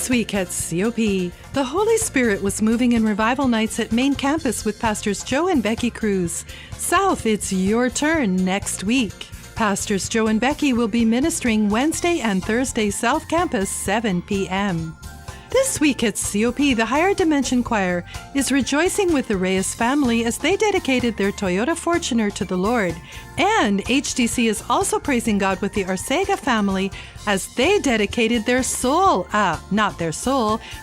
This week at COP, the Holy Spirit was moving in revival nights at main campus with Pastors Joe and Becky Cruz. South, it's your turn next week. Pastors Joe and Becky will be ministering Wednesday and Thursday South Campus, 7 p.m. This week at COP, the Higher Dimension Choir is rejoicing with the Reyes family as they dedicated their Toyota Fortuner to the Lord. And HDC is also praising God with the Arcega family as they dedicated their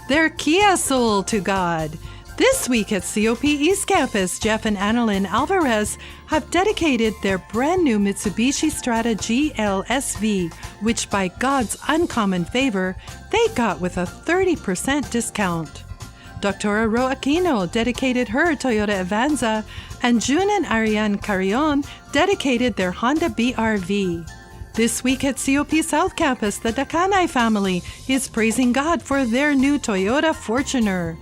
their Kia Soul to God. This week at COP East Campus, Jeff and Annalyn Alvarez have dedicated their brand new Mitsubishi Strata GLSV, which by God's uncommon favor, they got with a 30% discount. Dr. Ro Aquino dedicated her Toyota Avanza, and June and Ariane Carrion dedicated their Honda BRV. This week at COP South Campus, the Dakanai family is praising God for their new Toyota Fortuner.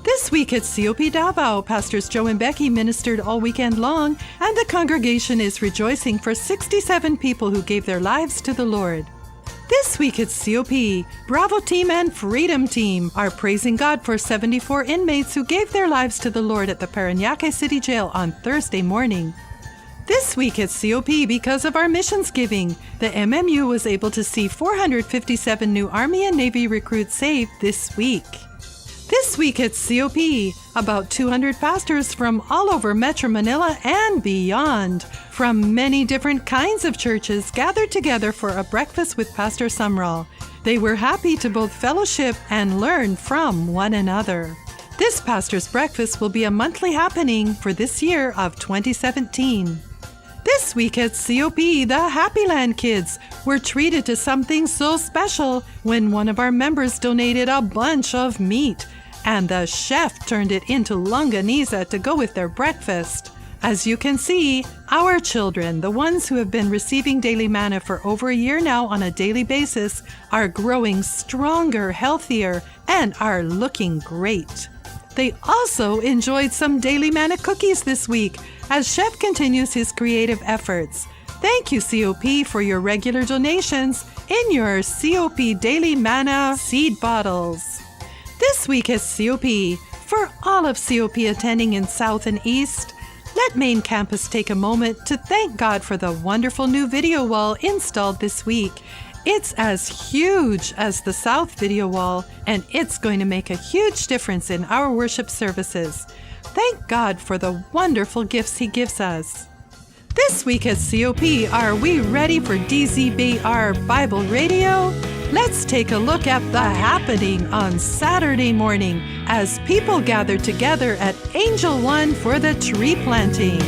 This week at COP Davao, Pastors Joe and Becky ministered all weekend long, and the congregation is rejoicing for 67 people who gave their lives to the Lord. This week at COP, Bravo Team and Freedom Team are praising God for 74 inmates who gave their lives to the Lord at the Parañaque City Jail on Thursday morning. This week at COP, because of our missions giving, the MMU was able to see 457 new Army and Navy recruits saved this week. This week at COP, about 200 pastors from all over Metro Manila and beyond, from many different kinds of churches, gathered together for a breakfast with Pastor Sumrall. They were happy to both fellowship and learn from one another. This pastor's breakfast will be a monthly happening for this year of 2017. This week at COP, the Happy Land kids were treated to something so special when one of our members donated a bunch of meat, and the chef turned it into longaniza to go with their breakfast. As you can see, our children, the ones who have been receiving daily manna for over a year now on a daily basis, are growing stronger, healthier, and are looking great. They also enjoyed some daily manna cookies this week as Chef continues his creative efforts. Thank you, COP, for your regular donations in your COP Daily Manna seed bottles. This week at COP, for all of COP attending in South and East, let Main Campus take a moment to thank God for the wonderful new video wall installed this week. It's as huge as the South video wall, and it's going to make a huge difference in our worship services. Thank God for the wonderful gifts He gives us. This week at COP, are we ready for DZBR Bible Radio? Let's take a look at the happening on Saturday morning as people gather together at Angel One for the tree planting.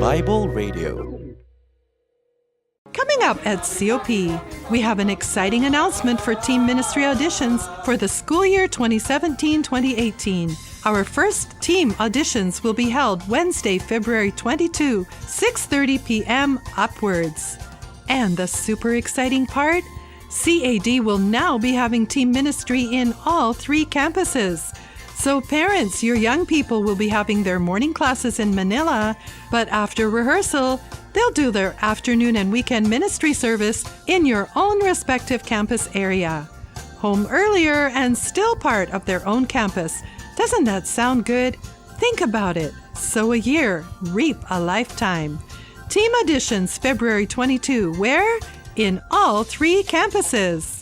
Bible Radio. Coming up at COP, we have an exciting announcement for Team Ministry auditions for the school year 2017-2018. Our first team auditions will be held Wednesday, February 22, 6:30 p.m. upwards. And the super exciting part? CAD will now be having team ministry in all 3 campuses. So parents, your young people will be having their morning classes in Manila, but after rehearsal, they'll do their afternoon and weekend ministry service in your own respective campus area. Home earlier and still part of their own campus. Doesn't that sound good? Think about it. Sow a year, reap a lifetime. Team auditions February 22, where? In all 3 campuses.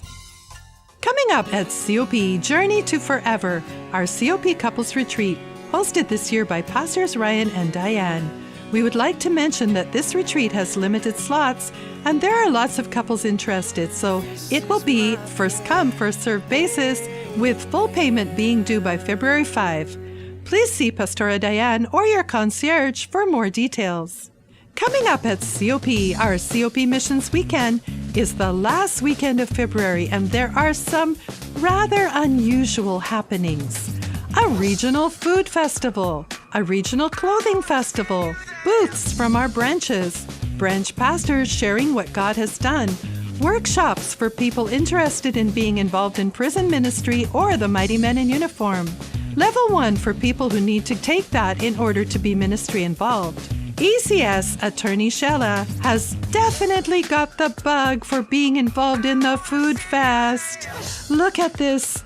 Coming up at COP, Journey to Forever, our COP Couples Retreat, hosted this year by Pastors Ryan and Diane. We would like to mention that this retreat has limited slots, and there are lots of couples interested, so it will be first come, first served basis, with full payment being due by February 5. Please see Pastora Diane or your concierge for more details. Coming up at COP, our COP Missions Weekend is the last weekend of February, and there are some rather unusual happenings. A regional food festival, a regional clothing festival, booths from our branches, branch pastors sharing what God has done, workshops for people interested in being involved in prison ministry or the Mighty Men in Uniform, Level 1 for people who need to take that in order to be ministry involved. ECS attorney Shella has definitely got the bug for being involved in the food fest. Look at this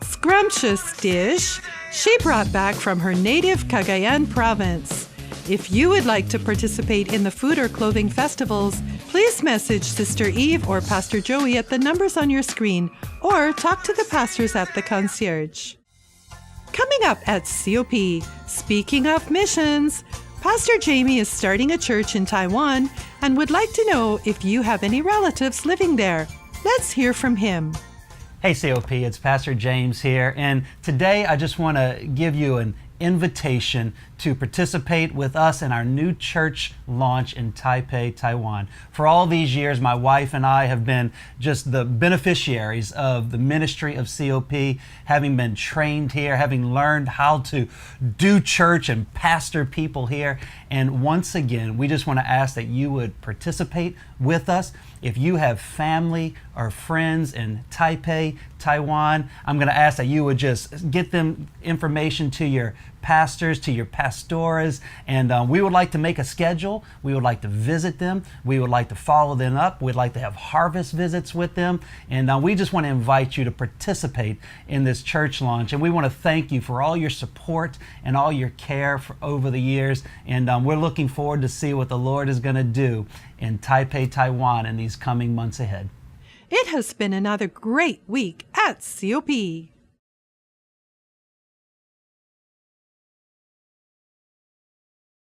scrumptious dish she brought back from her native Cagayan province. If you would like to participate in the food or clothing festivals, please message Sister Eve or Pastor Joey at the numbers on your screen, or talk to the pastors at the concierge. Coming up at COP, speaking of missions, Pastor Jamie is starting a church in Taiwan and would like to know if you have any relatives living there. Let's hear from him. Hey COP, it's Pastor James here, and today I just want to give you an invitation to participate with us in our new church launch in Taipei, Taiwan. For all these years, my wife and I have been just the beneficiaries of the ministry of COP, having been trained here, having learned how to do church and pastor people here. And once again, we just want to ask that you would participate with us. If you have family or friends in Taipei, Taiwan, I'm going to ask that you would just get them information to your pastors, to your pastoras, and we would like to make a schedule. We would like to visit them. We would like to follow them up. We'd like to have harvest visits with them, and we just want to invite you to participate in this church launch. And we want to thank you for all your support and all your care over the years, and we're looking forward to see what the Lord is going to do in Taipei, Taiwan in these coming months ahead. It has been another great week at COP.